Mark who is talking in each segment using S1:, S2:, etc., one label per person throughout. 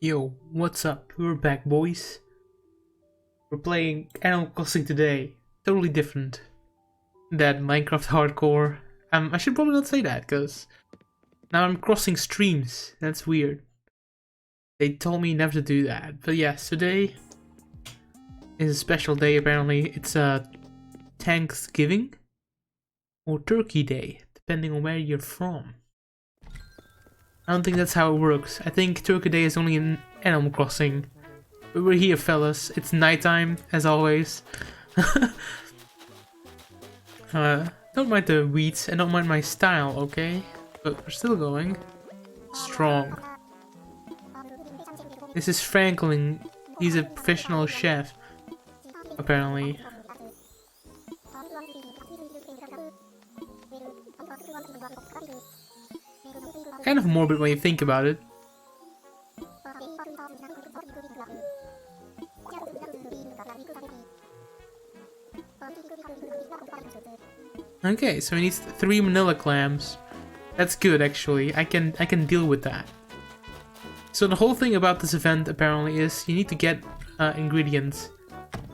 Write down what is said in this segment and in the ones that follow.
S1: Yo, what's up? We're back, boys. We're playing Animal Crossing today. Totally different than Minecraft Hardcore. I should probably not say that, because now I'm crossing streams. That's weird. They told me never to do that. But yes, today is a special day, apparently. It's Thanksgiving or Turkey Day, depending on where you're from. I don't think that's how it works. I think Turkey Day is only in Animal Crossing. But we're here, fellas. It's nighttime, as always. Don't mind the weeds and don't mind my style, okay? But we're still going strong. This is Franklin. He's a professional chef, apparently. Kind of morbid when you think about it. Okay, so he needs 3 manila clams. That's good, actually. I can deal with that. So the whole thing about this event apparently is you need to get ingredients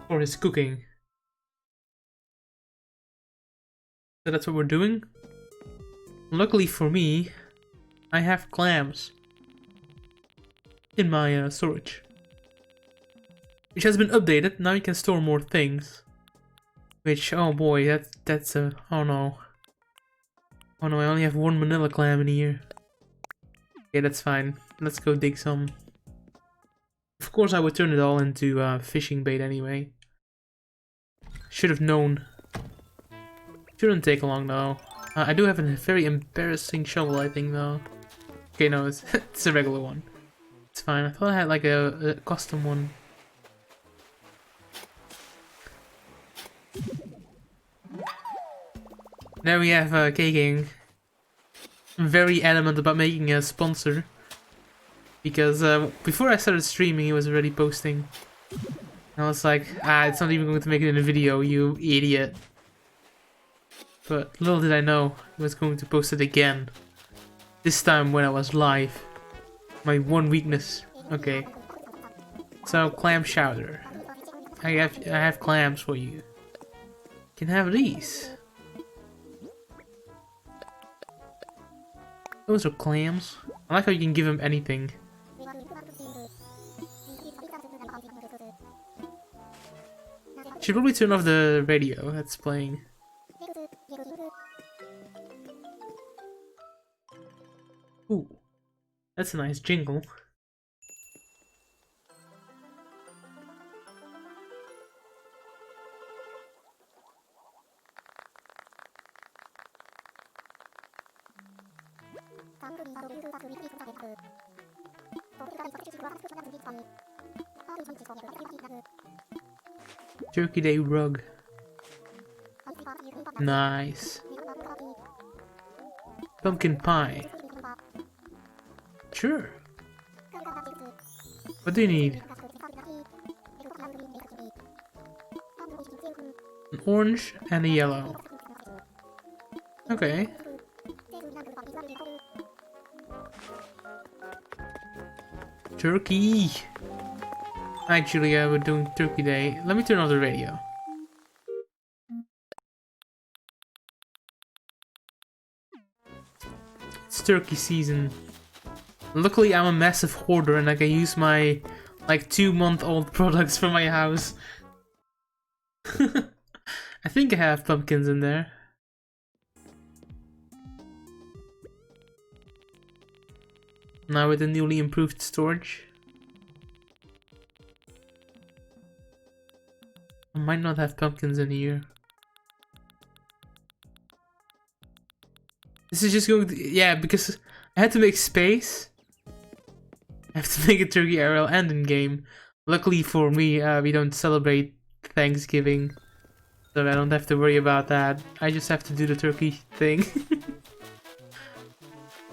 S1: for his cooking. So that's what we're doing. Luckily for me, I have clams in my storage, which has been updated. Now you can store more things. Which, oh boy, that's a, oh no. Oh no, I only have 1 manila clam in here. Okay, that's fine. Let's go dig some. Of course I would turn it all into fishing bait anyway. Should have known. Shouldn't take long though. I do have a very embarrassing shovel, I think, though. Okay, no, it's, it's a regular one. It's fine. I thought I had like a custom one. There we have K-King. Very adamant about making a sponsor. Because before I started streaming, he was already posting. And I was like, it's not even going to make it in a video, you idiot. But little did I know, he was going to post it again. This time when I was live. My one weakness. Okay. So, clam chowder. I have clams for you. You can have these. Those are clams. I like how you can give him anything. Should probably turn off the radio that's playing. Ooh, that's a nice jingle. Turkey Day rug. Nice. Pumpkin pie. Sure. What do you need? An orange and a yellow. Okay. Turkey! Actually, we're doing Turkey Day. Let me turn off the radio. It's turkey season. Luckily, I'm a massive hoarder and I can use my like 2-month-old products from my house. I think I have pumpkins in there. Now with the newly improved storage. I might not have pumpkins in here. This is just going to, yeah, because I had to make space. I have to make a turkey IRL and in game. Luckily for me, we don't celebrate Thanksgiving, so I don't have to worry about that. I just have to do the turkey thing.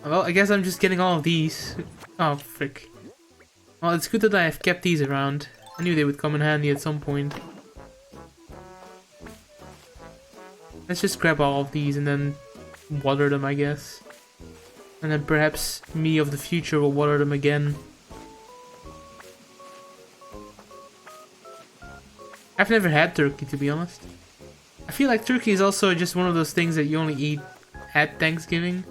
S1: Well, I guess I'm just getting all of these. Oh, frick. Well, it's good that I have kept these around. I knew they would come in handy at some point. Let's just grab all of these and then water them, I guess. And then perhaps me of the future will water them again. I've never had turkey, to be honest. I feel like turkey is also just one of those things that you only eat at Thanksgiving.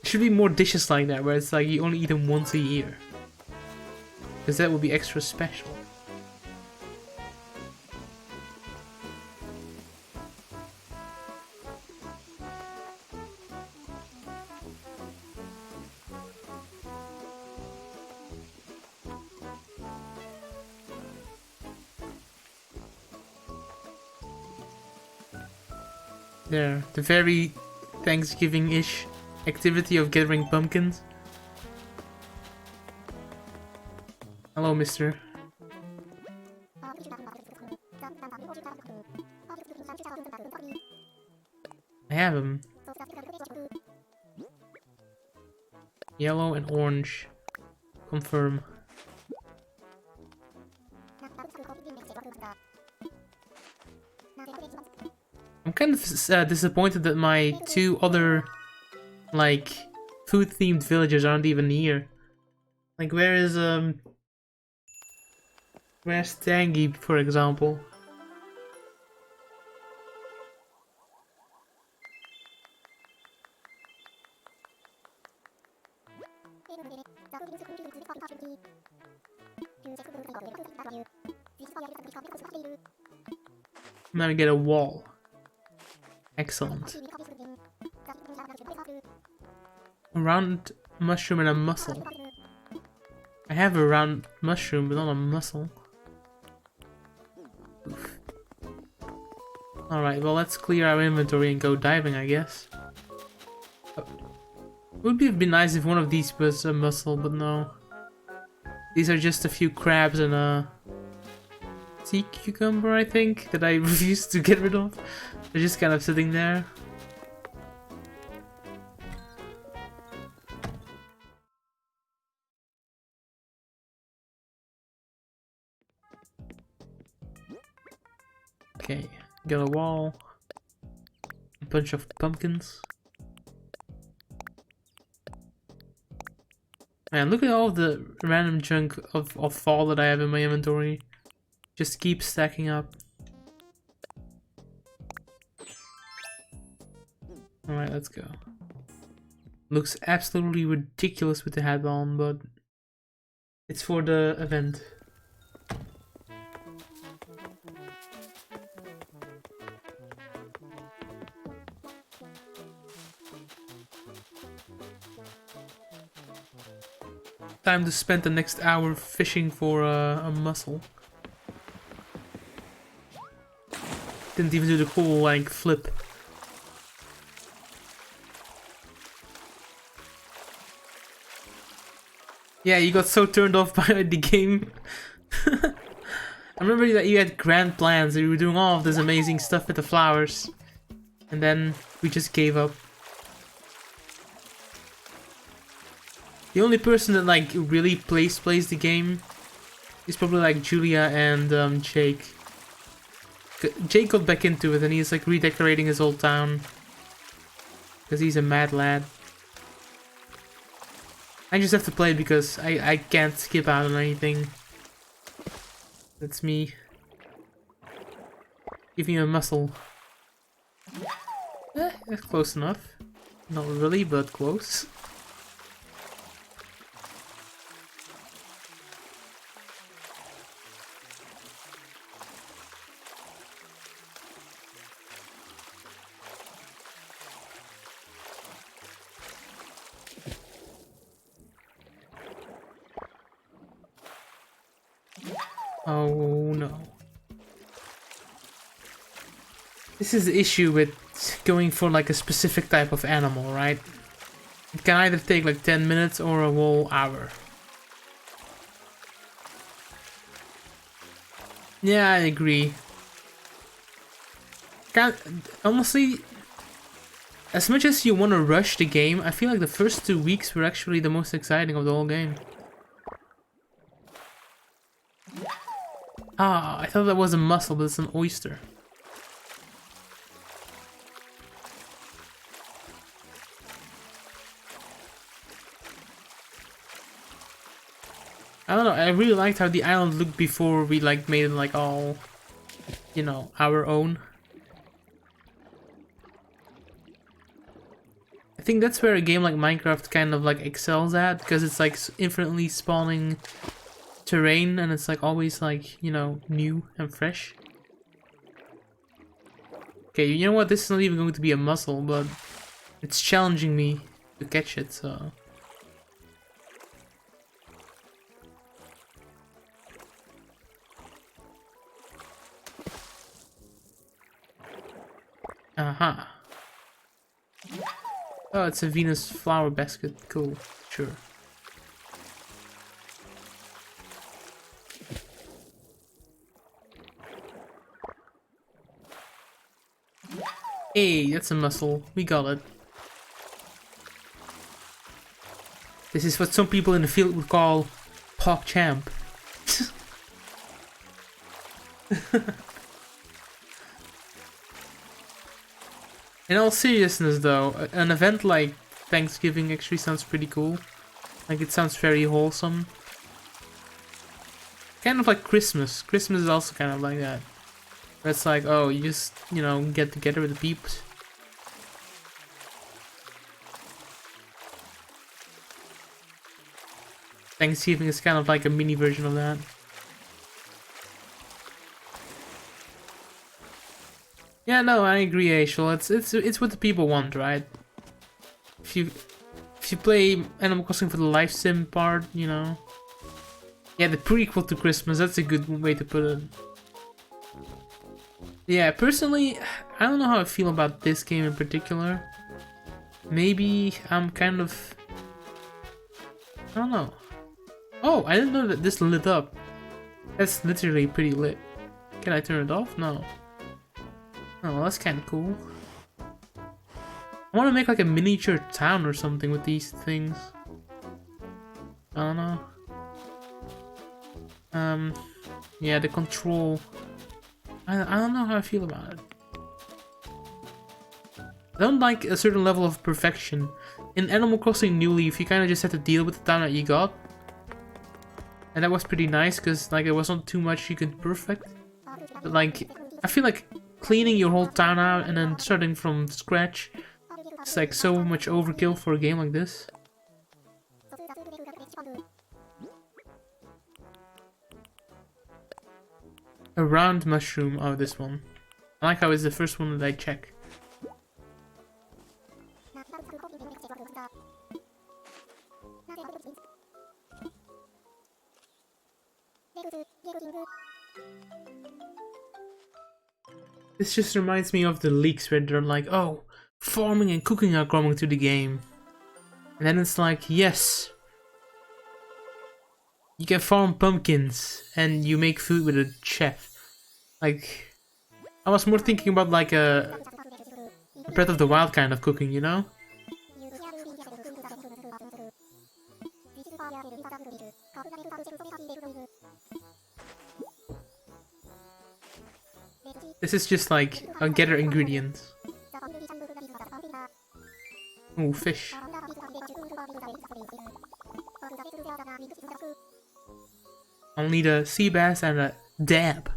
S1: Should be more dishes like that, where it's like you only eat them once a year. Because that would be extra special. There, the very Thanksgiving-ish activity of gathering pumpkins. Hello, mister. I have them. Yellow and orange. Confirm. I'm kind of disappointed that my two other, like, food-themed villages aren't even here. Like, where's Tangy, for example? Now we get a wall. Excellent. A round mushroom and a mussel. I have a round mushroom, but not a mussel. Alright, well, let's clear our inventory and go diving, I guess. Would have been nice if one of these was a mussel, but no. These are just a few crabs and a sea cucumber, I think, that I refuse to get rid of. They're just kind of sitting there. Okay, got a wall. A bunch of pumpkins. Man, look at all the random junk of fall that I have in my inventory. Just keep stacking up. Alright, let's go. Looks absolutely ridiculous with the hat on, but it's for the event. Time to spend the next hour fishing for a mussel. Didn't even do the cool, like, flip. Yeah, you got so turned off by the game. I remember that you had grand plans, and you were doing all of this amazing stuff with the flowers. And then we just gave up. The only person that, like, really plays the game is probably, like, Julia and Jake. Jake got back into it and he's, like, redecorating his old town. Because he's a mad lad. I just have to play it because I can't skip out on anything. That's me. Give me a mussel. That's close enough. Not really, but close. Oh no. This is the issue with going for like a specific type of animal, right? It can either take like 10 minutes or a whole hour. Yeah, I agree. Honestly, as much as you want to rush the game, I feel like the first 2 weeks were actually the most exciting of the whole game. Ah, I thought that was a mussel, but it's an oyster. I don't know, I really liked how the island looked before we like made it like all, you know, our own. I think that's where a game like Minecraft kind of like excels at, because it's like infinitely spawning terrain and it's like always like, you know, new and fresh. Okay, you know what, this is not even going to be a mussel, but it's challenging me to catch it, so... Aha. Oh, it's a Venus flower basket. Cool. Sure. Hey, that's a mussel. We got it. This is what some people in the field would call PogChamp. In all seriousness though, an event like Thanksgiving actually sounds pretty cool. Like, it sounds very wholesome. Kind of like Christmas. Christmas is also kind of like that. Where it's like, oh, you just, you know, get together with the peeps. Thanksgiving is kind of like a mini version of that. Yeah, no, I agree, Ashel. It's what the people want, right? If you play Animal Crossing for the life sim part, you know. Yeah, the prequel to Christmas, that's a good way to put it. Yeah, personally, I don't know how I feel about this game in particular. Maybe I'm kind of... I don't know. Oh, I didn't know that this lit up. That's literally pretty lit. Can I turn it off? No. Oh, that's kind of cool. I want to make like a miniature town or something with these things. I don't know. Yeah, the control. I don't know how I feel about it. I don't like a certain level of perfection. In Animal Crossing New Leaf, you kind of just had to deal with the town that you got. And that was pretty nice, because like, it wasn't too much you could perfect. But like, I feel like cleaning your whole town out and then starting from scratch, it's like so much overkill for a game like this. A round mushroom. Oh, this one. I like how it's the first one that I check. This just reminds me of the leaks where they're like, oh, farming and cooking are coming to the game. And then it's like, yes, you can farm pumpkins and you make food with a chef. Like, I was more thinking about like a Breath of the Wild kind of cooking, you know? This is just like a gather ingredients. Ooh, fish. I'll need a sea bass and a dab,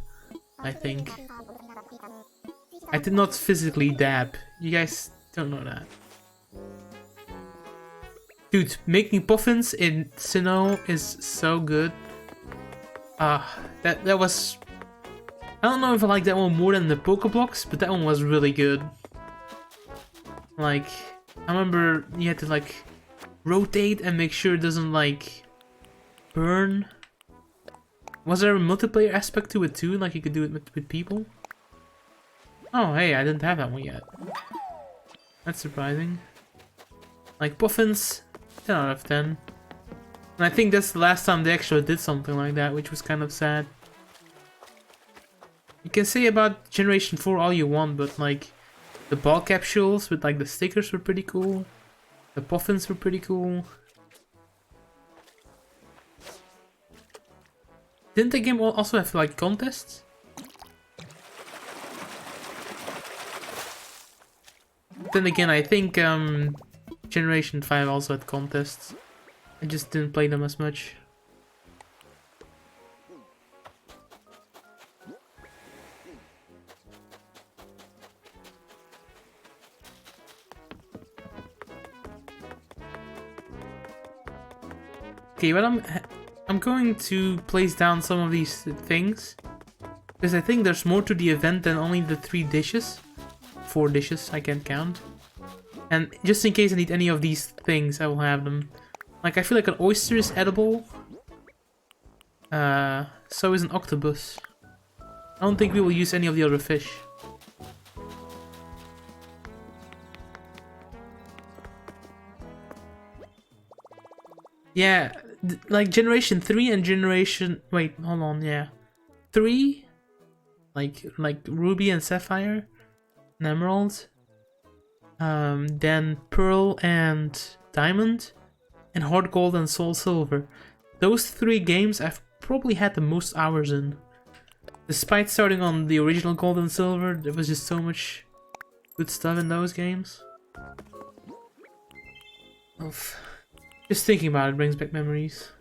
S1: I think. I did not physically dab. You guys don't know that. Dude, making puffins in Sinnoh is so good. That was... I don't know if I like that one more than the Pokeblocks, but that one was really good. Like, I remember you had to like rotate and make sure it doesn't like burn. Was there a multiplayer aspect to it too? Like you could do it with people? Oh, hey, I didn't have that one yet. That's surprising. Like puffins, 10 out of 10. And I think that's the last time they actually did something like that, which was kind of sad. You can say about Generation 4 all you want, but like the ball capsules with like the stickers were pretty cool. The puffins were pretty cool. Didn't the game also have like contests? Then again, I think Generation 5 also had contests. I just didn't play them as much. Okay, but I'm going to place down some of these things because I think there's more to the event than only the 3 dishes. 4 dishes, I can't count. And just in case I need any of these things, I will have them. Like, I feel like an oyster is edible. So is an octopus. I don't think we will use any of the other fish. Yeah, like Generation 3 and Generation... Wait, hold on, yeah. 3, like Ruby and Sapphire and Emerald. Then Pearl and Diamond. And Hard Gold and Soul Silver. Those 3 games I've probably had the most hours in. Despite starting on the original Gold and Silver, there was just so much good stuff in those games. Oof. Just thinking about it brings back memories.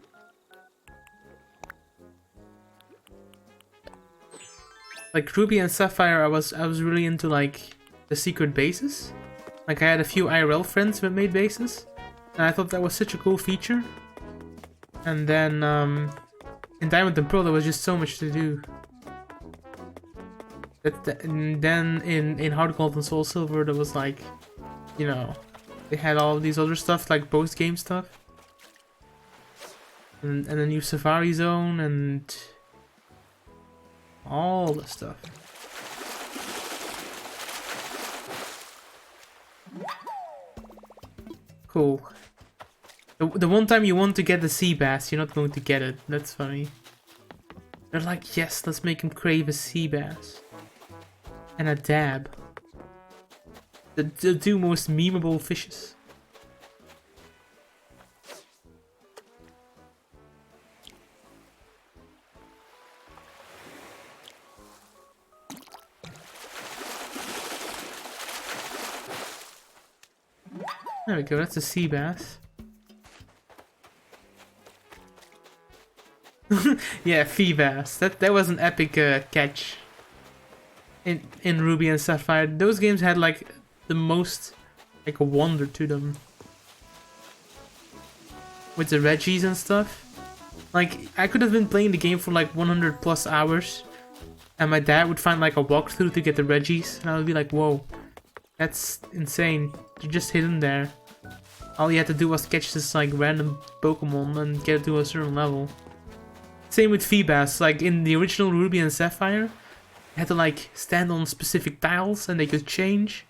S1: Like Ruby and Sapphire, I was really into like the secret bases. Like I had a few IRL friends that made bases, and I thought that was such a cool feature. And then in Diamond and Pearl there was just so much to do. And then in Hard Gold and Soul Silver there was like, you know, they had all of these other stuff like post game stuff. And a new Safari Zone and all the stuff. Cool. The one time you want to get the sea bass, you're not going to get it. That's funny. They're like, yes, let's make him crave a sea bass. And a dab. The 2 most memeable fishes. There we go, that's a sea bass. Yeah, Feebas. That was an epic catch. In Ruby and Sapphire, those games had like the most like a wonder to them. With the Reggies and stuff. Like I could have been playing the game for like 100 plus hours, and my dad would find like a walkthrough to get the Reggies, and I would be like, whoa, that's insane. You're just hidden there. All you had to do was catch this like random Pokemon and get it to a certain level. Same with Feebas, like in the original Ruby and Sapphire, you had to like stand on specific tiles and they could change.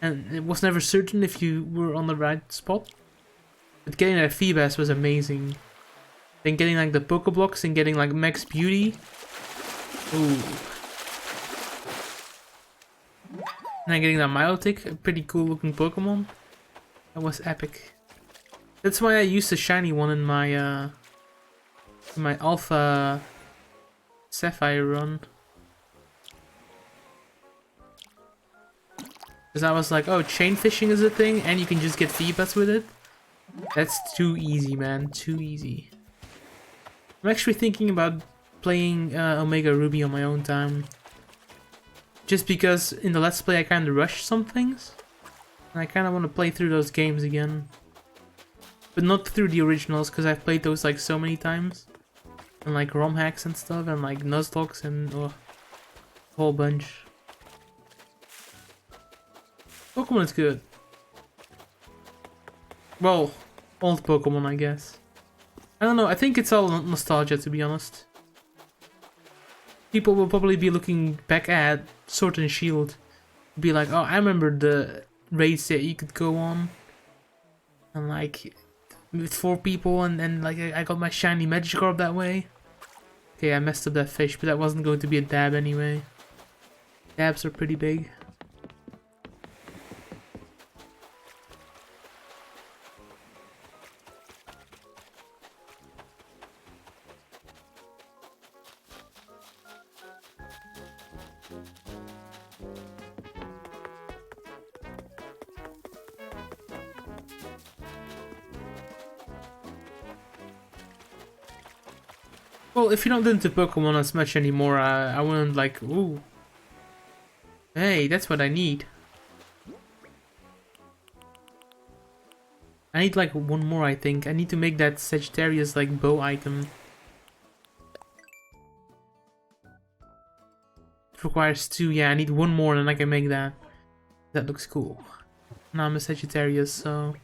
S1: And it was never certain if you were on the right spot. But getting that Feebas was amazing. Then getting like the Pokeblocks and getting like Max Beauty. Ooh. And then getting that Milotic, a pretty cool looking Pokemon. That was epic. That's why I used the shiny one in my Alpha Sapphire run. Because I was like, oh, chain fishing is a thing and you can just get Feebas with it. That's too easy, man. Too easy. I'm actually thinking about playing Omega Ruby on my own time. Just because in the Let's Play I kind of rushed some things. And I kind of want to play through those games again. But not through the originals, because I've played those like so many times. And like ROM hacks and stuff, and like Nuzlocke and a whole bunch. Pokemon is good. Well, old Pokemon, I guess. I don't know, I think it's all nostalgia, to be honest. People will probably be looking back at Sword and Shield. Be like, oh, I remember the raids that you could go on. And like, with 4 people, and then like I got my shiny Magikarp that way. Okay, I messed up that fish, but that wasn't going to be a dab anyway. Dabs are pretty big. Well, if you're not into Pokemon as much anymore, I wouldn't like, ooh. Hey, that's what I need. I need like one more, I think. I need to make that Sagittarius like bow item. It requires 2. Yeah, I need one more and I can make that. That looks cool. Now I'm a Sagittarius, so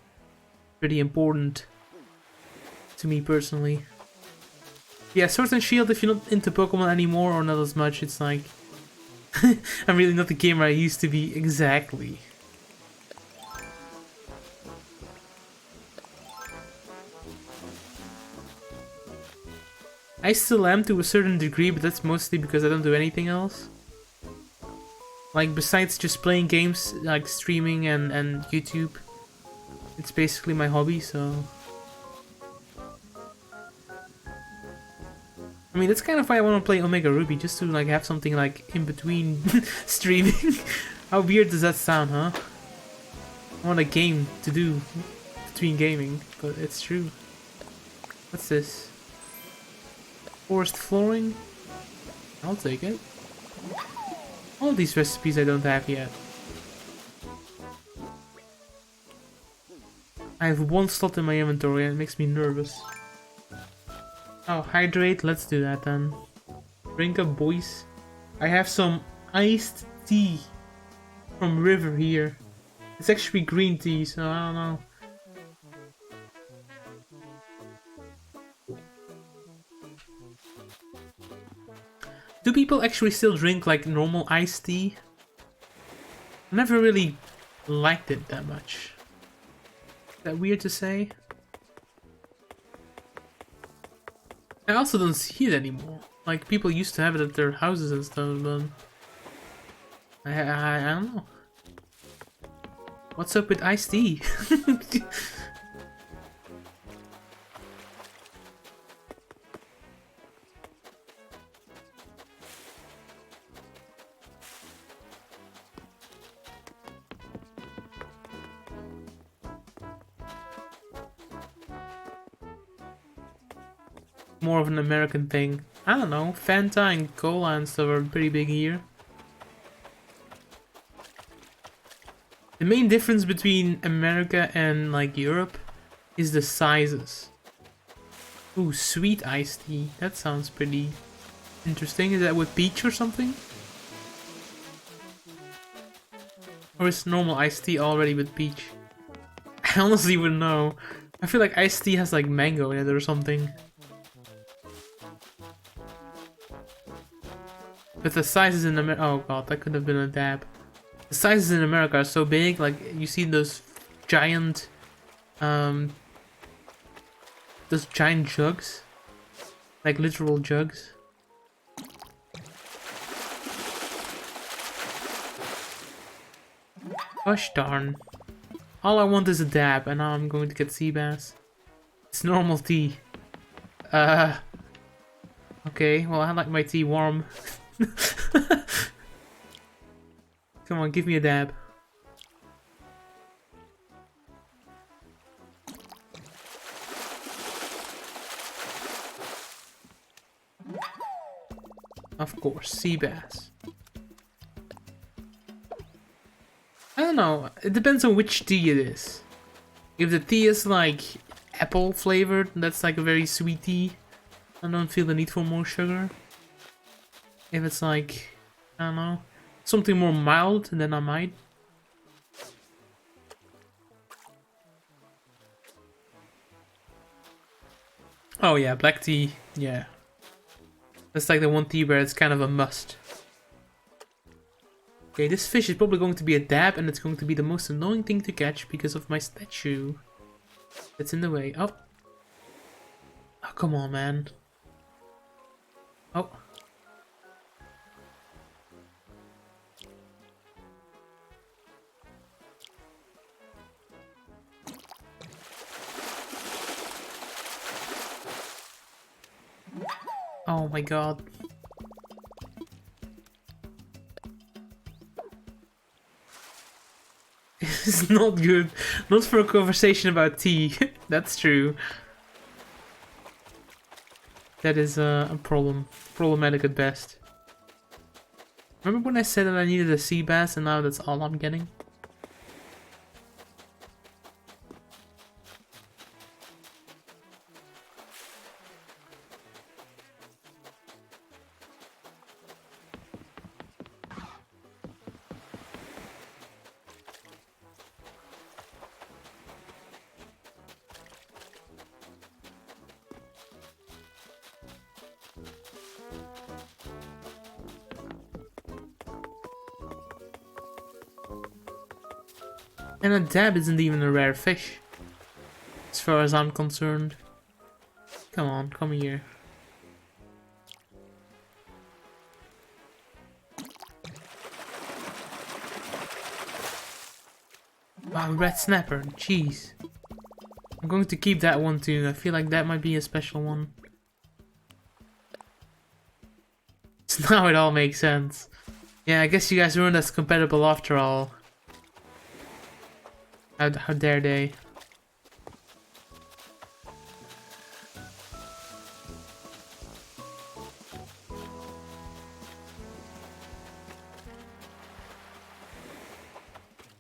S1: pretty important to me personally. Yeah, Sword and Shield, if you're not into Pokemon anymore or not as much, it's like... I'm really not the gamer I used to be exactly. I still am to a certain degree, but that's mostly because I don't do anything else. Like, besides just playing games, like streaming and YouTube, it's basically my hobby, so... I mean, that's kind of why I want to play Omega Ruby, just to like have something like in between streaming. How weird does that sound, huh? I want a game to do between gaming, but it's true. What's this? Forest flooring? I'll take it. All these recipes I don't have yet. I have 1 slot in my inventory and it makes me nervous. Oh, hydrate, let's do that then. Drink up, boys. I have some iced tea from river here. It's actually green tea, so I don't know. Do people actually still drink like normal iced tea? I never really liked it that much. Is that weird to say? I also don't see it anymore. Like, people used to have it at their houses and stuff, but... I don't know. What's up with iced tea? More of an American thing. I don't know, Fanta and Cola and stuff are pretty big here. The main difference between America and like Europe is the sizes. Ooh, sweet iced tea. That sounds pretty interesting. Is that with peach or something? Or is normal iced tea already with peach? I honestly wouldn't know. I feel like iced tea has like mango in it or something. But the sizes in America... Oh god, that could have been a dab. The sizes in America are so big, like, you see those giant... those giant jugs? Like, literal jugs. Gosh darn. All I want is a dab, and now I'm going to get sea bass. It's normal tea. Okay, well, I like my tea warm. Come on, give me a dab. Of course, sea bass. I don't know, it depends on which tea it is. If the tea is like apple flavored, that's like a very sweet tea. I don't feel the need for more sugar. If it's like, I don't know, something more mild, then I might. Oh yeah, black tea, yeah. That's like the one tea where it's kind of a must. Okay, this fish is probably going to be a dab, and it's going to be the most annoying thing to catch because of my statue. That's in the way. Oh. Oh, come on, man. Oh. Oh my god. It's not good. Not for a conversation about tea. That's true. That is a problem. Problematic at best. Remember when I said that I needed a sea bass and now that's all I'm getting? And a dab isn't even a rare fish, as far as I'm concerned. Come on, come here. Wow, red snapper, jeez. I'm going to keep that one too. I feel like that might be a special one. So now it all makes sense. Yeah, I guess you guys weren't as compatible after all. How dare they?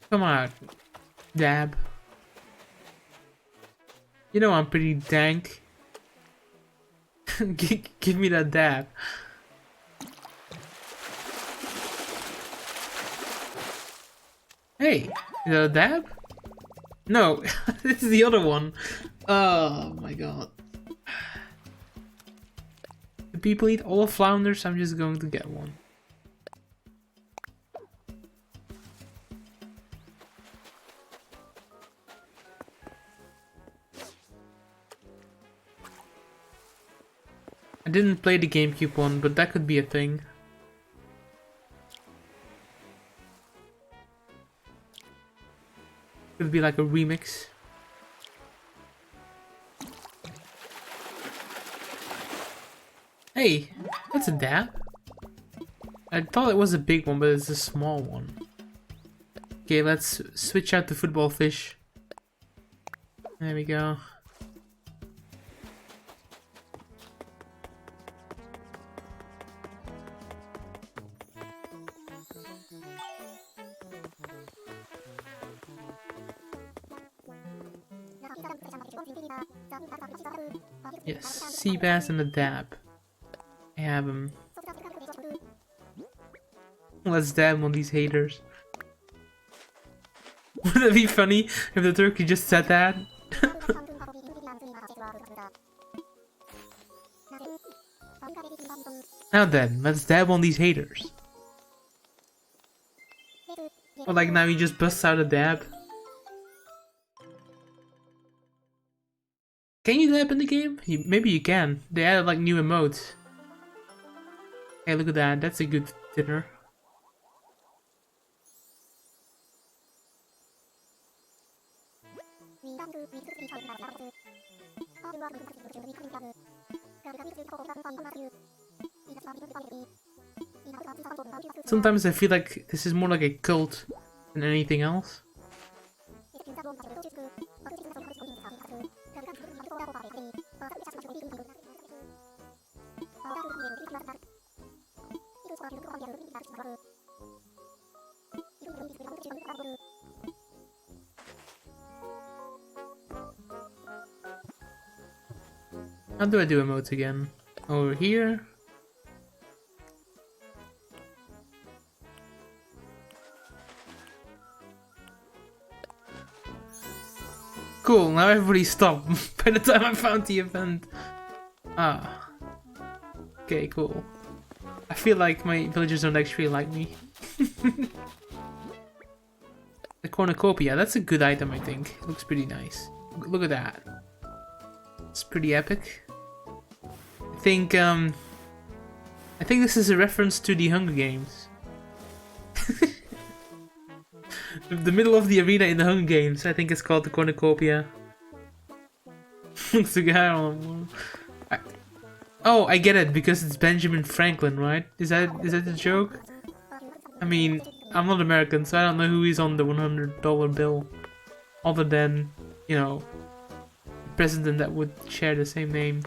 S1: Come on, dab. You know I'm pretty dank. Give me that dab. Hey, is that a dab? No, this is the other one. Oh my god. Do people eat all flounders? I'm just going to get one. I didn't play the GameCube one, but that could be a thing. Could be like a remix. Hey, that's a dab. I thought it was a big one, but it's a small one. Okay, let's switch out the football fish. There we go. Yes, sea bass and a dab. I have them. Let's dab on these haters. Wouldn't it be funny if the turkey just said that? Now then, let's dab on these haters. Or like now he just busts out a dab. Can you dab in the game? Maybe you can. They added like new emotes. Hey, look at that. That's a good dinner. Sometimes I feel like this is more like a cult than anything else. How do I do emotes again? Over here? Cool, now everybody stopped by the time I found the event. Ah. Okay, cool. I feel like my villagers don't actually like me. The cornucopia, that's a good item, I think. It looks pretty nice. Look at that. It's pretty epic. I think this is a reference to the Hunger Games. The middle of the arena in the Hunger Games, I think it's called the cornucopia. Oh, I get it, because it's Benjamin Franklin, right? Is that the joke? I mean, I'm not American, so I don't know who is on the $100 bill. Other than, you know, the president that would share the same name.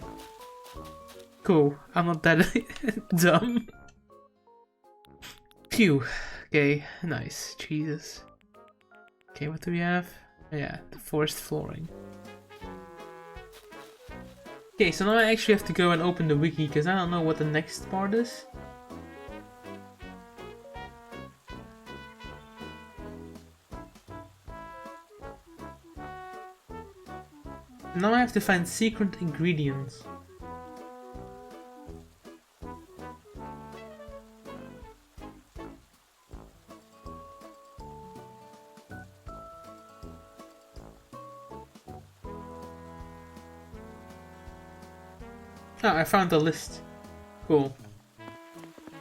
S1: Cool, I'm not that dumb. Phew. Okay, nice. Jesus. Okay, what do we have? Yeah, the forced flooring. Okay, so now I actually have to go and open the wiki because I don't know what the next part is. Now I have to find secret ingredients. Oh, I found the list. Cool.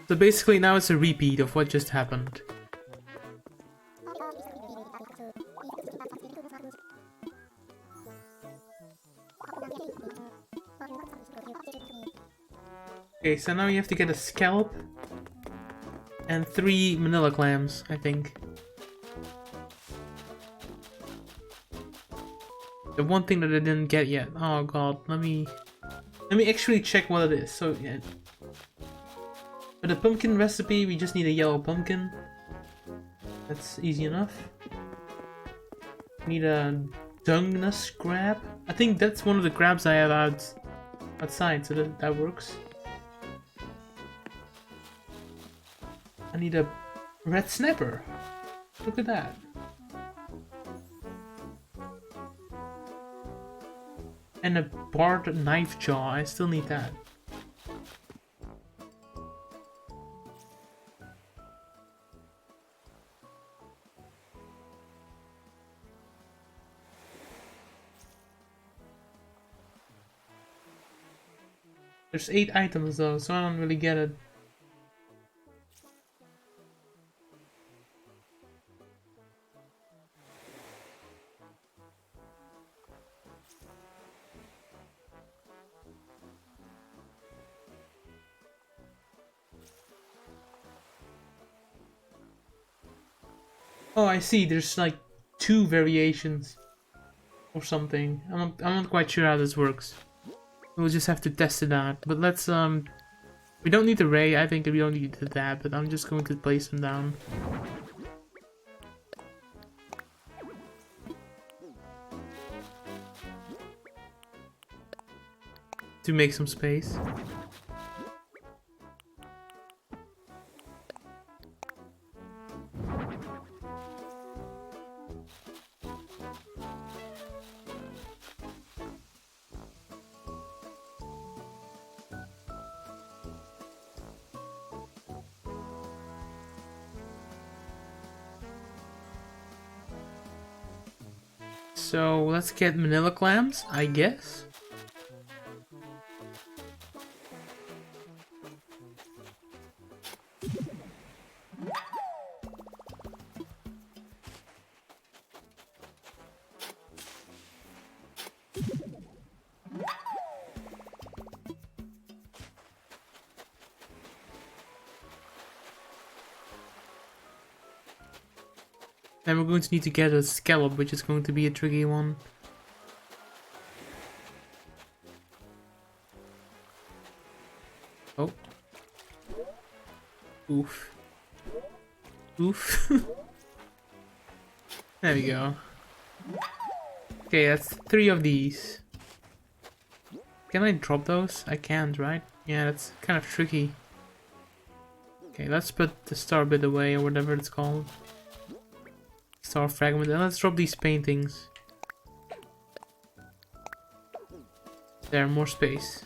S1: So basically now it's a repeat of what just happened. Okay, so now you have to get a scallop and 3 manila clams, I think. The one thing that I didn't get yet. Oh god, let me actually check what it is. So yeah. For the pumpkin recipe, we just need a yellow pumpkin. That's easy enough. Need a dungnus crab. I think that's one of the crabs I have outside, so that works. I need a red snapper. Look at that. And a barred knife jaw. I still need that. There's 8 items though, so I don't really get it. Oh, I see. There's like 2 variations or something. I'm not quite sure how this works. We'll just have to test it out. But let's we don't need the ray. I think we don't need that. But I'm just going to place them down. To make some space. So let's get manila clams, I guess. Then we're going to need to get a scallop, which is going to be a tricky one. Oh. Oof. Oof. There we go. Okay, that's 3 of these. Can I drop those? I can't, right? Yeah, that's kind of tricky. Okay, let's put the star bit away, or whatever it's called. Star fragment, and let's drop these paintings. There, more space.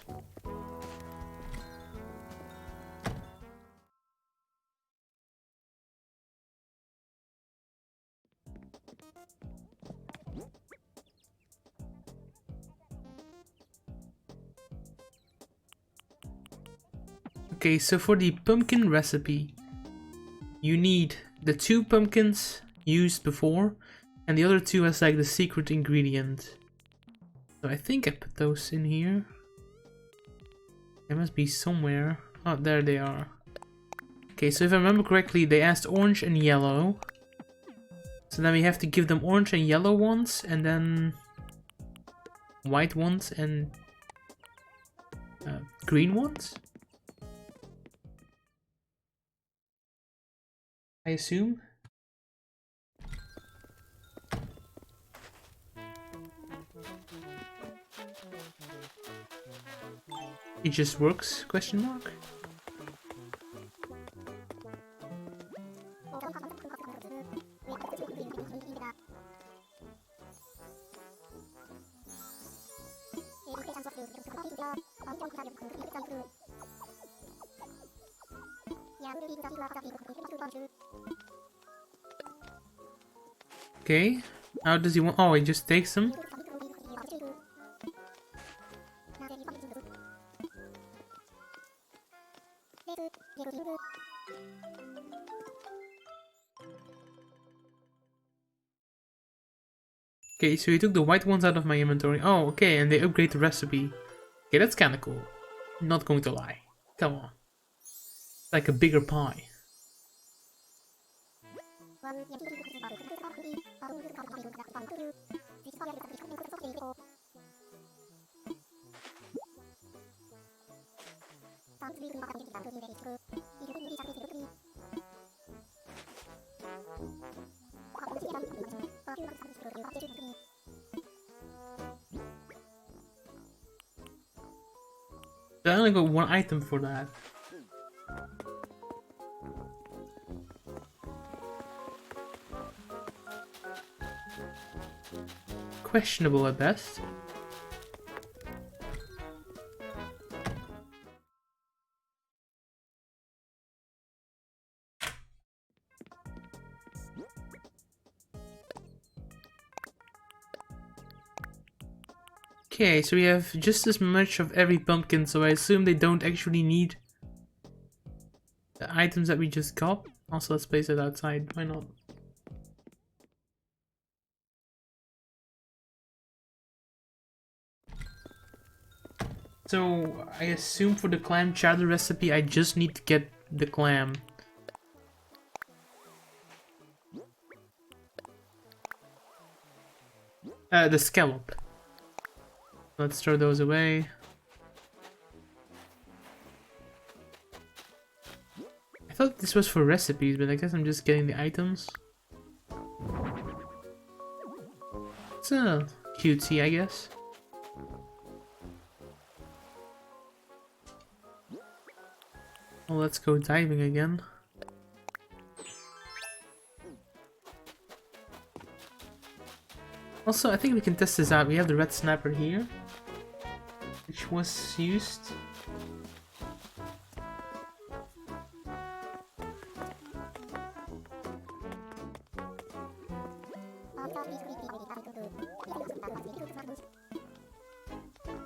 S1: Okay, so for the pumpkin recipe, you need the 2 pumpkins used before, and the other 2 as like the secret ingredient. So I think I put those in here. They must be somewhere. Oh, there they are. Okay, so if I remember correctly, they asked orange and yellow. So then we have to give them orange and yellow ones, and then white ones and green ones, I assume. It just works, question mark? Okay, how does he want? Oh, he just takes them. Okay, so you took the white ones out of my inventory. Oh, okay, and they upgrade the recipe. Okay, that's kind of cool. Not going to lie. Come on. Like a bigger pie. I only got one item for that. Questionable at best. Okay, so we have just as much of every pumpkin, so I assume they don't actually need the items that we just got. Also, let's place it outside, why not? So, I assume for the clam chowder recipe, I just need to get the clam. The scallop. Let's throw those away. I thought this was for recipes, but I guess I'm just getting the items. It's a cutesy, I guess. Well, let's go diving again. Also, I think we can test this out. We have the red snapper here, which was used.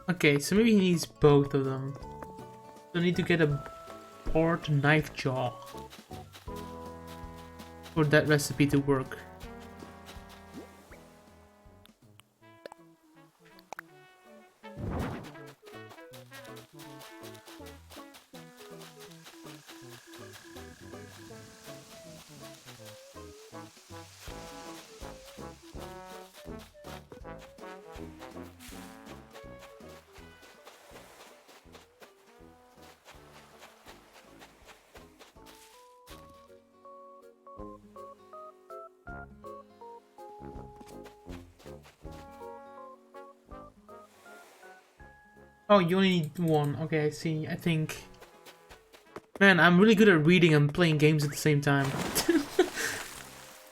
S1: Okay, so maybe he needs both of them. So I need to get a port knife jaw for that recipe to work. Oh, you only need one. Okay, I see. I think... Man, I'm really good at reading and playing games at the same time.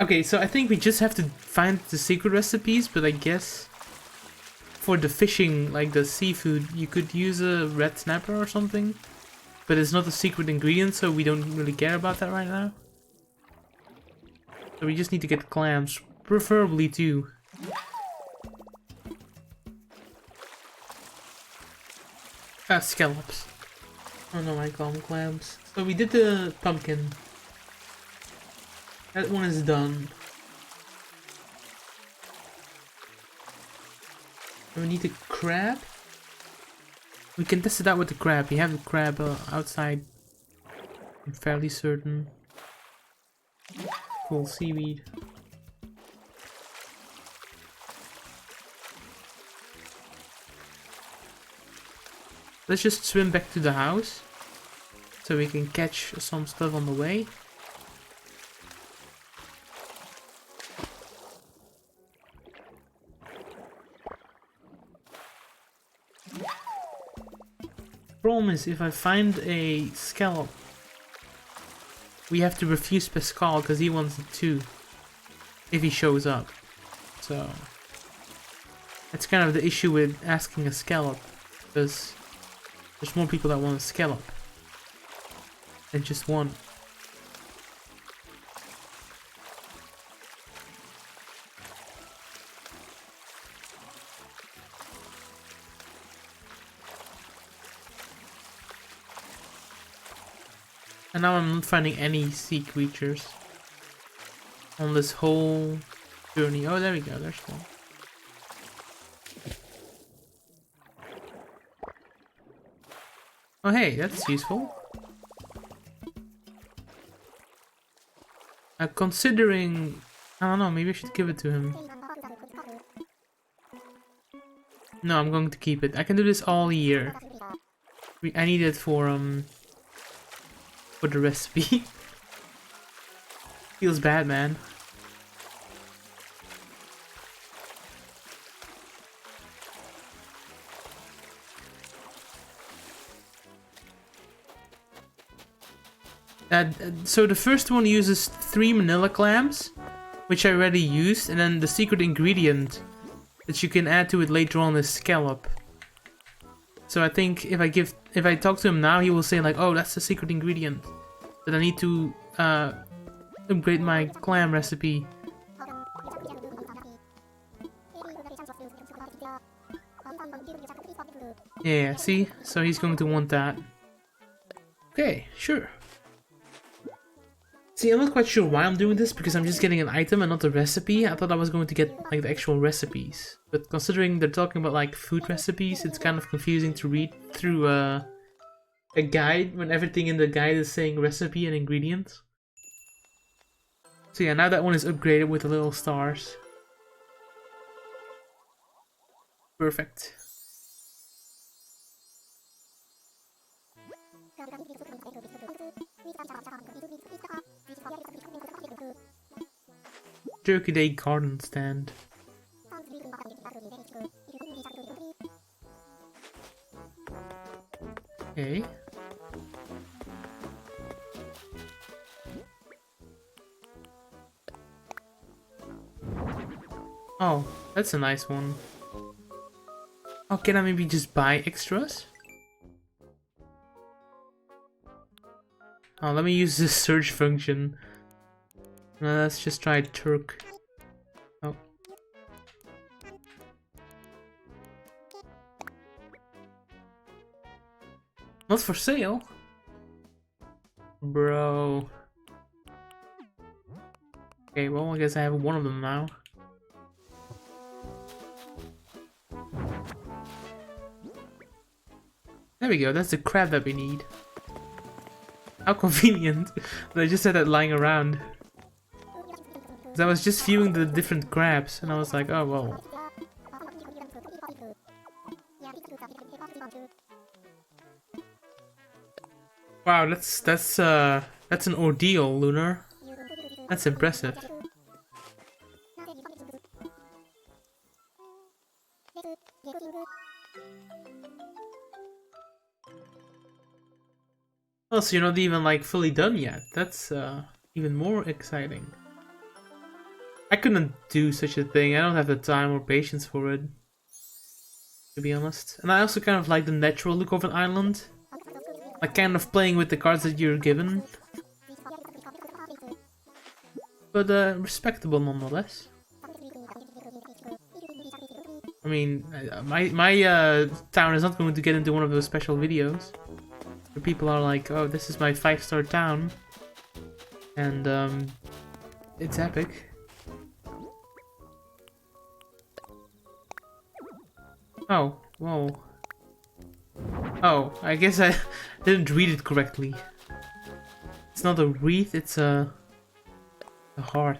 S1: Okay, so I think we just have to find the secret recipes, but I guess... For the fishing, like the seafood, you could use a red snapper or something. But it's not a secret ingredient, so we don't really care about that right now. So we just need to get clams. Preferably two. Scallops. Oh no, I call them clams. So we did the pumpkin. That one is done. We need the crab. We can test it out with the crab. We have the crab outside. I'm fairly certain. Cool seaweed. Let's just swim back to the house so we can catch some stuff on the way. Problem is, if I find a scallop, we have to refuse Pascal because he wants it too if he shows up. So that's kind of the issue with asking a scallop, because there's more people that want a scallop than just one. And now I'm not finding any sea creatures on this whole journey. Oh, there we go. There's one. Oh, hey, that's useful. Considering... I don't know, maybe I should give it to him. No, I'm going to keep it. I can do this all year. I need it for the recipe. Feels bad, man. So the first one uses 3 manila clams, which I already used, and then the secret ingredient that you can add to it later on is scallop. So I think if I talk to him now, he will say like, "Oh, that's the secret ingredient that I need to upgrade my clam recipe." Yeah, see? So he's going to want that. Okay, sure. See, I'm not quite sure why I'm doing this, because I'm just getting an item and not a recipe. I thought I was going to get like the actual recipes. But considering they're talking about like food recipes, it's kind of confusing to read through a guide when everything in the guide is saying recipe and ingredients. So yeah, now that one is upgraded with the little stars. Perfect. Turkey Day garden stand. Okay. Oh, that's a nice one. Oh, can I maybe just buy extras? Oh, let me use this search function. Let's just try Turk. Oh. Not for sale? Bro. Okay, well, I guess I have one of them now. There we go, that's the crab that we need. How convenient that I just had that lying around. Because I was just viewing the different crabs and I was like, oh well. Wow, that's an ordeal, Lunar. That's impressive. Oh, so you're not even like fully done yet. That's even more exciting. I couldn't do such a thing. I don't have the time or patience for it, to be honest. And I also kind of like the natural look of an island. Like kind of playing with the cards that you're given. But respectable nonetheless. I mean, my town is not going to get into one of those special videos. Where people are like, oh, this is my 5-star town. And it's epic. Oh, whoa. Oh, I guess I didn't read it correctly. It's not a wreath, it's a hearth.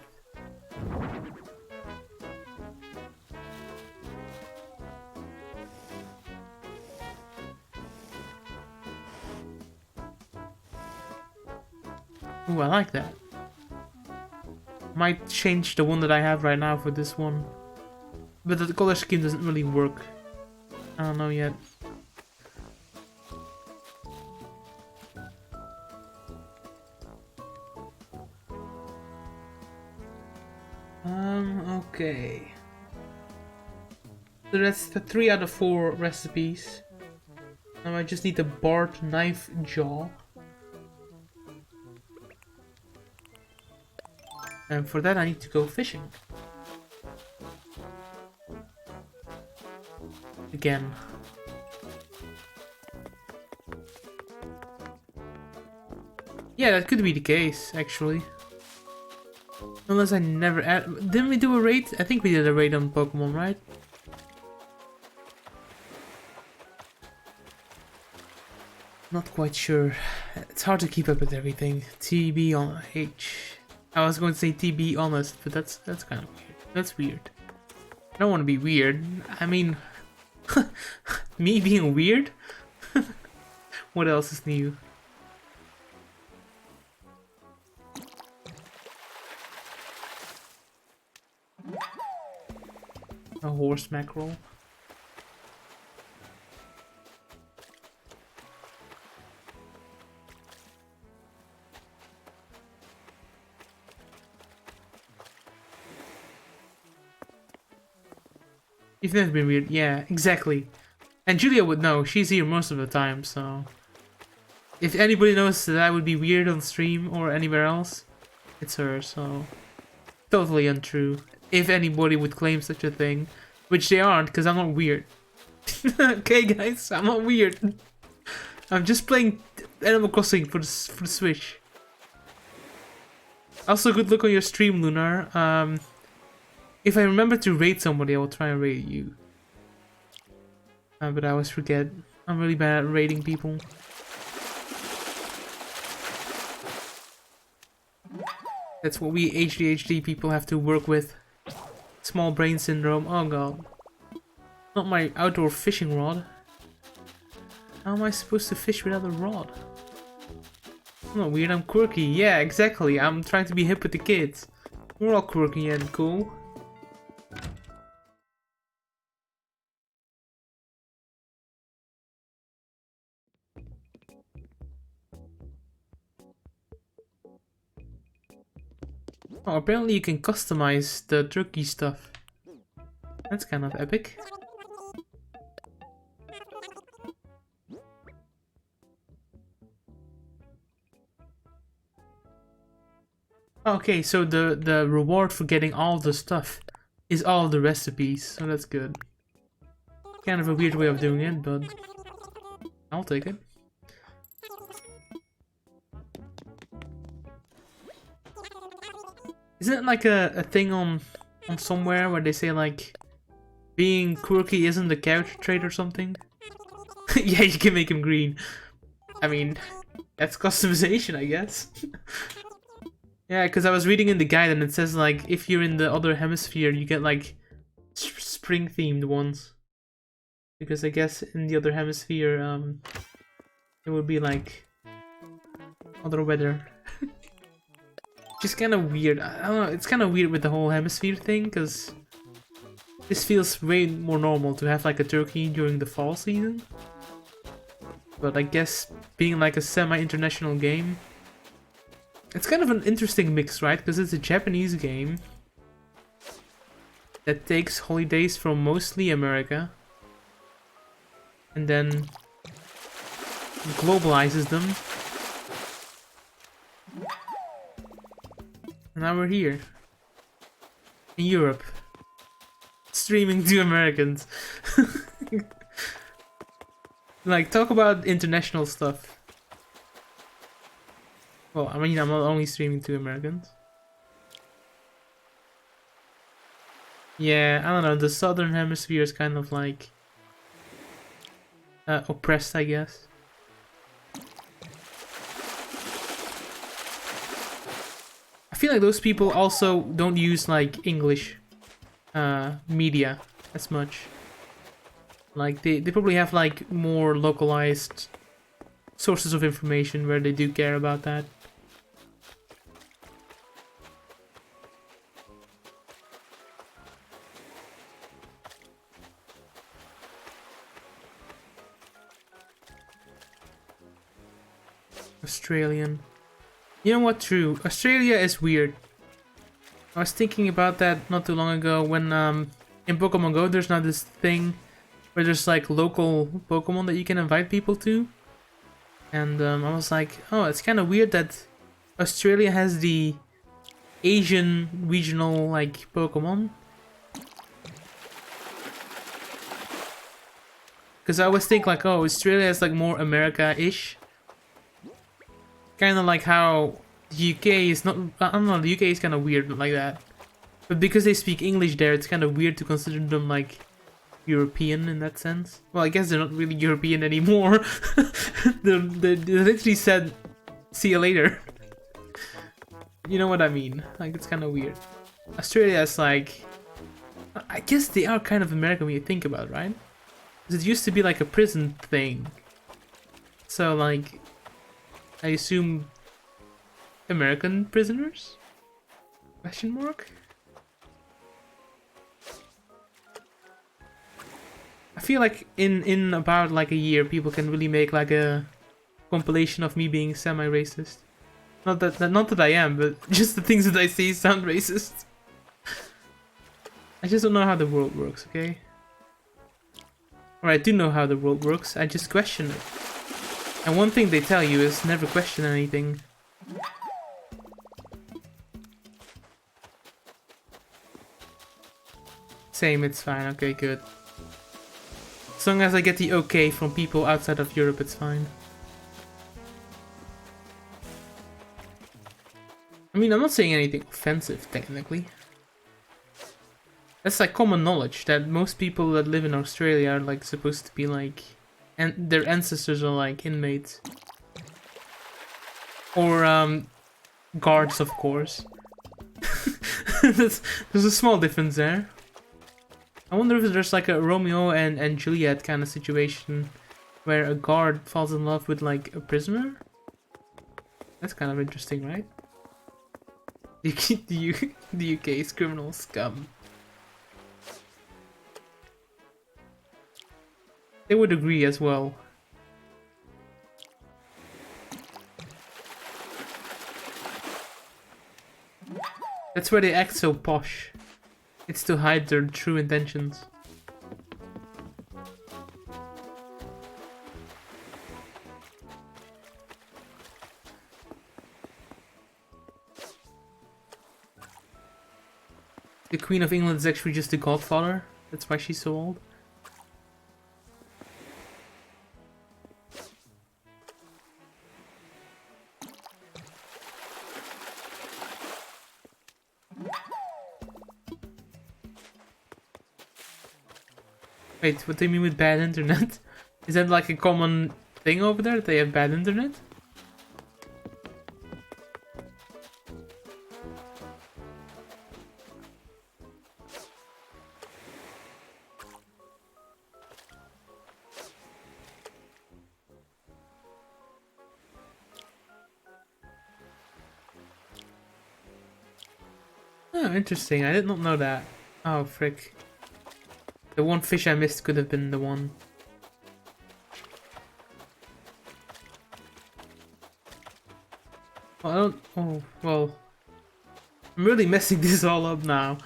S1: Ooh, I like that. Might change the one that I have right now for this one. But the color scheme doesn't really work. I don't know yet. Okay. So that's the 3 out of 4 recipes. Now I just need the barred knife jaw. And for that I need to go fishing. Again. Yeah, that could be the case, actually. Unless I never didn't we do a raid? I think we did a raid on Pokemon, right? Not quite sure. It's hard to keep up with everything. TB on H. I was going to say TB honest, but that's kind of weird. That's weird. I don't want to be weird. I mean, me being weird? What else is new? A horse mackerel. You've never been weird. Yeah, exactly. And Julia would know. She's here most of the time, so... If anybody knows that I would be weird on stream or anywhere else, it's her, so... Totally untrue. If anybody would claim such a thing. Which they aren't, because I'm not weird. Okay, guys, I'm not weird. I'm just playing Animal Crossing for the Switch. Also, good luck on your stream, Lunar. If I remember to raid somebody, I will try and raid you. But I always forget. I'm really bad at raiding people. That's what we ADHD people have to work with. Small brain syndrome. Oh god. Not my outdoor fishing rod. How am I supposed to fish without a rod? I'm not weird, I'm quirky. Yeah, exactly. I'm trying to be hip with the kids. We're all quirky and cool. Oh, apparently you can customize the turkey stuff. That's kind of epic. Okay, so the reward for getting all the stuff is all the recipes, so that's good. Kind of a weird way of doing it, but I'll take it. Isn't it like a thing on somewhere where they say like being quirky isn't a character trait or something? Yeah, you can make him green. I mean, that's customization, I guess. Yeah, because I was reading in the guide and it says like if you're in the other hemisphere, you get like spring themed ones. Because I guess in the other hemisphere, it would be like other weather. Just kind of weird. I don't know. It's kind of weird with the whole hemisphere thing because this feels way more normal to have like a turkey during the fall season. But I guess being like a semi-international game, it's kind of an interesting mix, right? Because it's a Japanese game that takes holidays from mostly America and then globalizes them. And now we're here in Europe, streaming to Americans. Like, talk about international stuff. Well, I mean, I'm not only streaming to Americans. Yeah, I don't know, the southern hemisphere is kind of like oppressed, I guess. I feel like those people also don't use like English media as much. Like they probably have like more localized sources of information where they do care about that. Australian. You know what? True. Australia is weird. I was thinking about that not too long ago when in Pokemon Go there's now this thing where there's like local Pokemon that you can invite people to. And I was like, oh, it's kind of weird that Australia has the Asian regional like Pokemon. Because I always think like, oh, Australia is like more America-ish. Kind of like how the UK is not. I don't know. The UK is kind of weird like that. But because they speak English there, it's kind of weird to consider them like European in that sense. Well, I guess they're not really European anymore. they literally said, "See you later." You know what I mean? Like, it's kind of weird. Australia is like, I guess they are kind of American when you think about it, right? Because it used to be like a prison thing. So like, I assume American prisoners? Question mark? I feel like in about like a year, people can really make like a compilation of me being semi-racist. Not that I am, but just the things that I say sound racist. I just don't know how the world works, okay? Or I do know how the world works, I just question it. And one thing they tell you is never question anything. Same, it's fine, okay, good. As long as I get the okay from people outside of Europe, it's fine. I mean, I'm not saying anything offensive, technically. That's like common knowledge that most people that live in Australia are like supposed to be like, and their ancestors are like inmates. Or guards, of course. There's a small difference there. I wonder if there's like a Romeo and Juliet kind of situation where a guard falls in love with like a prisoner. That's kind of interesting, right? The UK's criminal scum. They would agree as well. That's why they act so posh. It's to hide their true intentions. The Queen of England is actually just the godfather. That's why she's so old. Wait, what do you mean with bad internet? Is that like a common thing over there? They have bad internet? Oh, interesting. I did not know that. Oh, frick. The one fish I missed could have been the one. Well, I don't... Oh, well... I'm really messing this all up now.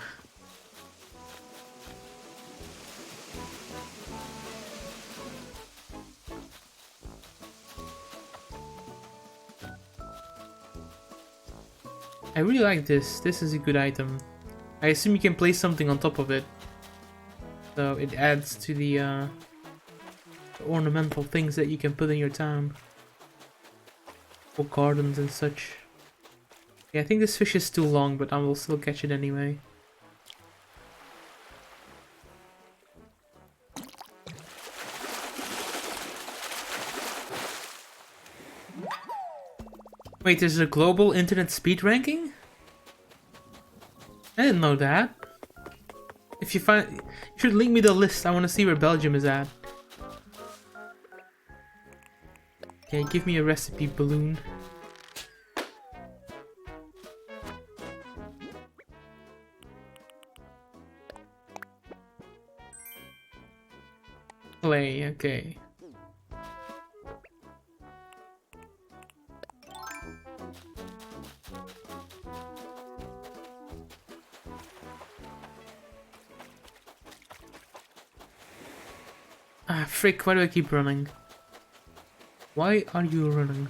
S1: I really like this. This is a good item. I assume you can place something on top of it. So it adds to the ornamental things that you can put in your town. Or gardens and such. Yeah, I think this fish is too long, but I will still catch it anyway. Wait, there's a global internet speed ranking? I didn't know that. If you find... You should link me the list. I want to see where Belgium is at. Okay, give me a recipe balloon. Play, okay. Ah, frick, why do I keep running? Why are you running?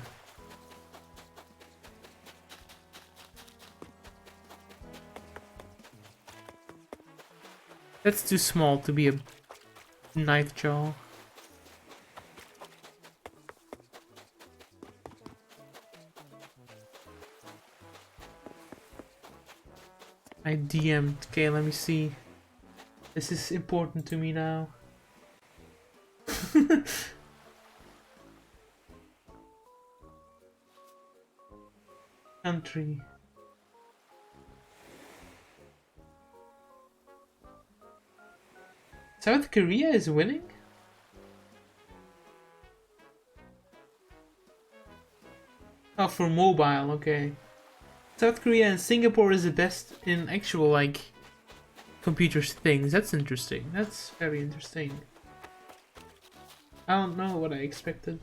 S1: That's too small to be a knife jaw. I DM'd. Okay, let me see. This is important to me now. Country. South Korea is winning? Oh, for mobile, okay. South Korea and Singapore is the best in actual, like, computer things. That's interesting. That's very interesting. I don't know what I expected.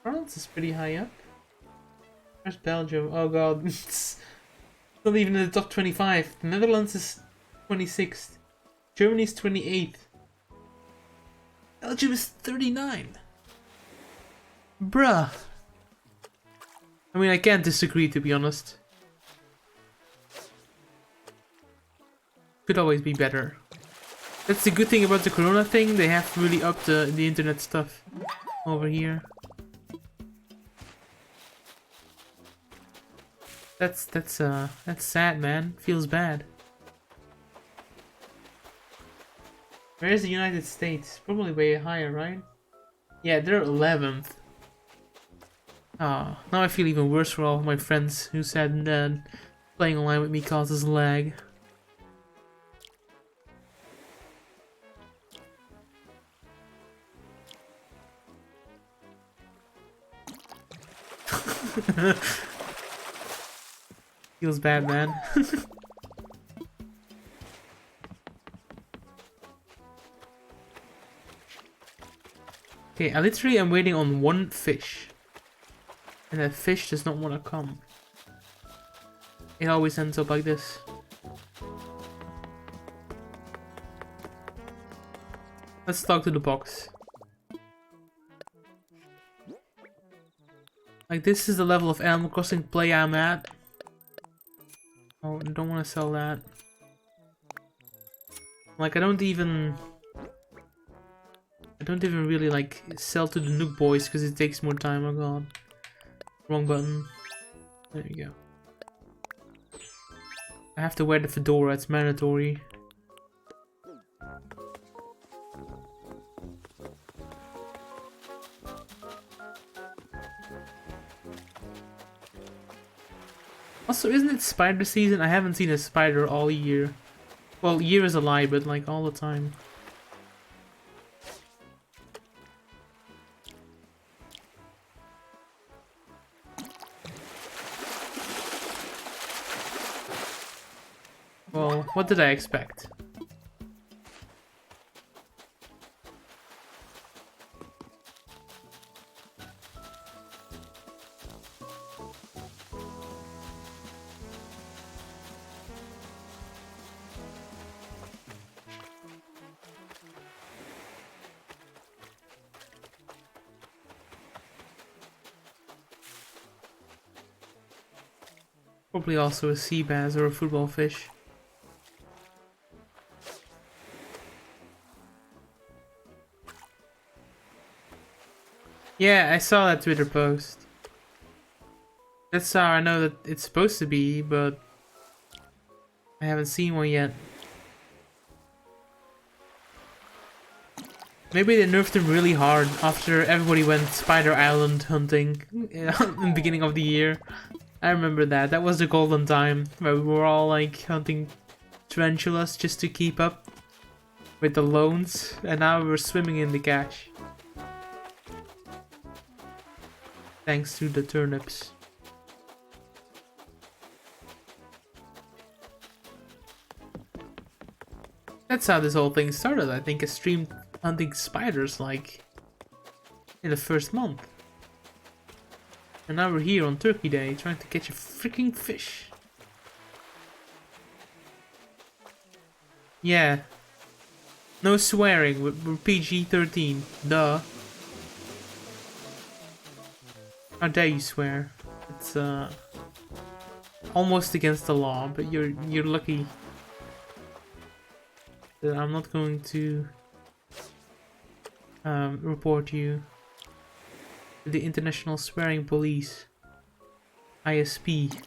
S1: France is pretty high up. Where's Belgium? Oh god, it's not even in the top 25. The Netherlands is 26th. Germany is 28th. Belgium is 39. Bruh. I mean, I can't disagree, to be honest. Could always be better. That's the good thing about the Corona thing. They have really upped the internet stuff over here. That's sad, man. Feels bad. Where's the United States? Probably way higher, right? Yeah, they're 11th. Ah, now I feel even worse for all of my friends who said that playing online with me causes lag. Feels bad, man. Okay, I literally am waiting on one fish. And that fish does not want to come. It always ends up like this. Let's talk to the box. Like, this is the level of Animal Crossing play I'm at. Oh, I don't want to sell that. Like, I don't even really, like, sell to the Nook Boys because it takes more time. Oh god. Wrong button. There you go. I have to wear the fedora, it's mandatory. Also, isn't it spider season? I haven't seen a spider all year. Well, year is a lie, but like all the time. Well, what did I expect? Probably also a sea bass or a football fish. Yeah, I saw that Twitter post. That's how I know that it's supposed to be, but I haven't seen one yet. Maybe they nerfed him really hard after everybody went Spider Island hunting in the beginning of the year. I remember that. That was the golden time where we were all like hunting tarantulas just to keep up with the loans, and now we're swimming in the cash. Thanks to the turnips. That's how this whole thing started. I think I streamed hunting spiders like in the first month. And now we're here on Turkey Day trying to catch a freaking fish. Yeah. No swearing, we're PG-13. Duh. How dare you swear? It's almost against the law, but you're lucky that I'm not going to report you to the International Swearing Police, ISP.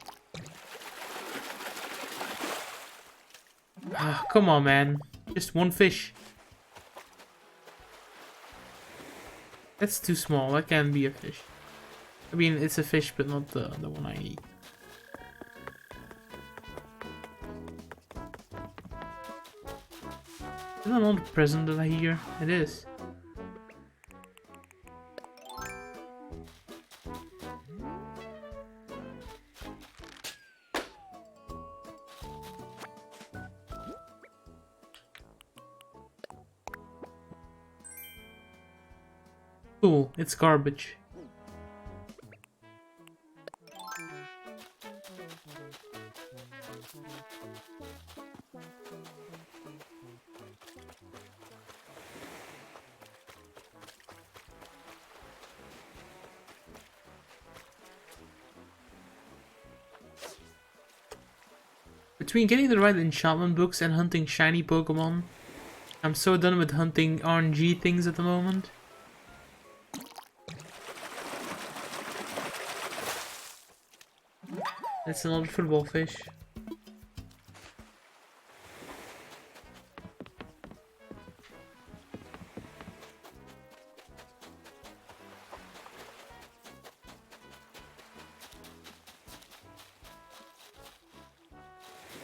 S1: Ah, come on, man. Just one fish. That's too small. That can't be a fish. I mean, it's a fish, but not the one I eat. Is that not a present that I hear? It is. Cool, it's garbage. Between getting the right enchantment books and hunting shiny Pokemon, I'm so done with hunting RNG things at the moment. It's another football fish.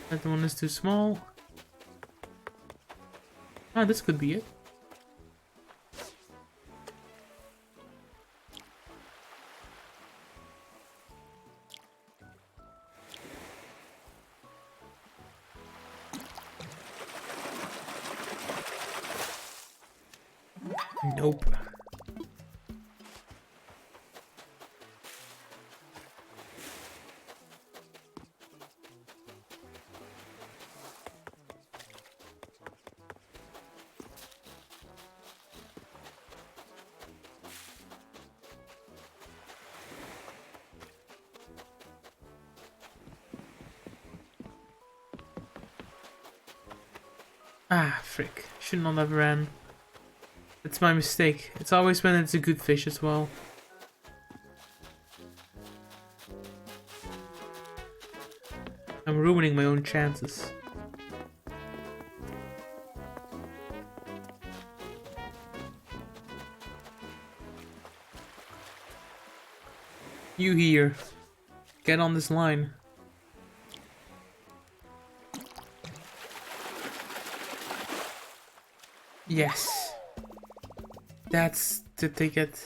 S1: That one is too small. Ah, this could be it. Nope. Ah, frick. Should not have ran. It's my mistake. It's always when it's a good fish as well. I'm ruining my own chances. You here. Get on this line. Yes. That's the ticket.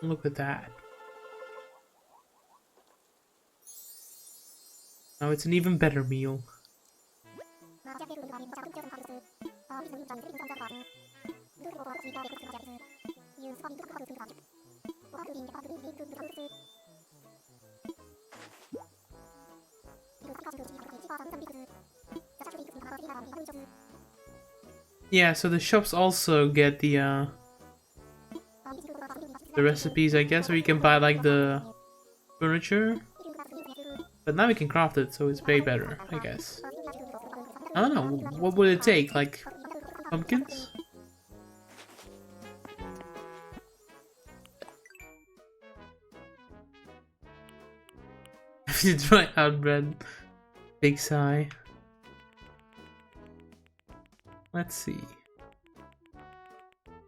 S1: Look at that. Now it's an even better meal. Yeah, so the shops also get the recipes, I guess, or you can buy like the furniture. But now we can craft it, so it's way better, I guess. I don't know, what would it take? Like pumpkins? It's right outbred. Big sigh. Let's see.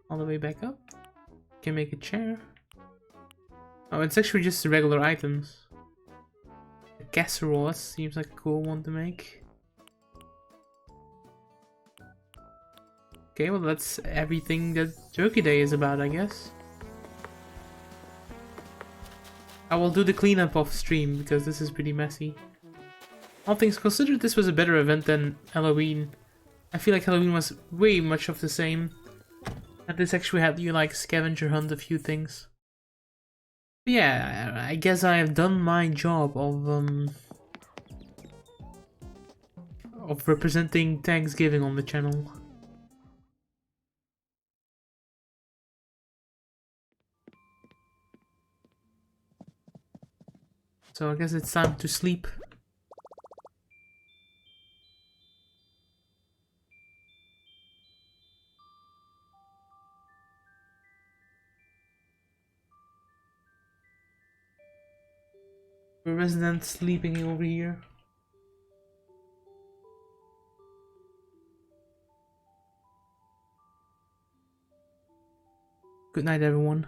S1: All the way back up. Can make a chair. Oh, it's actually just regular items. A casserole, that seems like a cool one to make. Okay, well that's everything that Turkey Day is about, I guess. I will do the cleanup off stream because this is pretty messy. All things considered, this was a better event than Halloween. I feel like Halloween was way much of the same. At this actually had you like scavenger hunt a few things. But yeah, I guess I have done my job of representing Thanksgiving on the channel. So I guess it's time to sleep. The resident sleeping over here. Good night, everyone.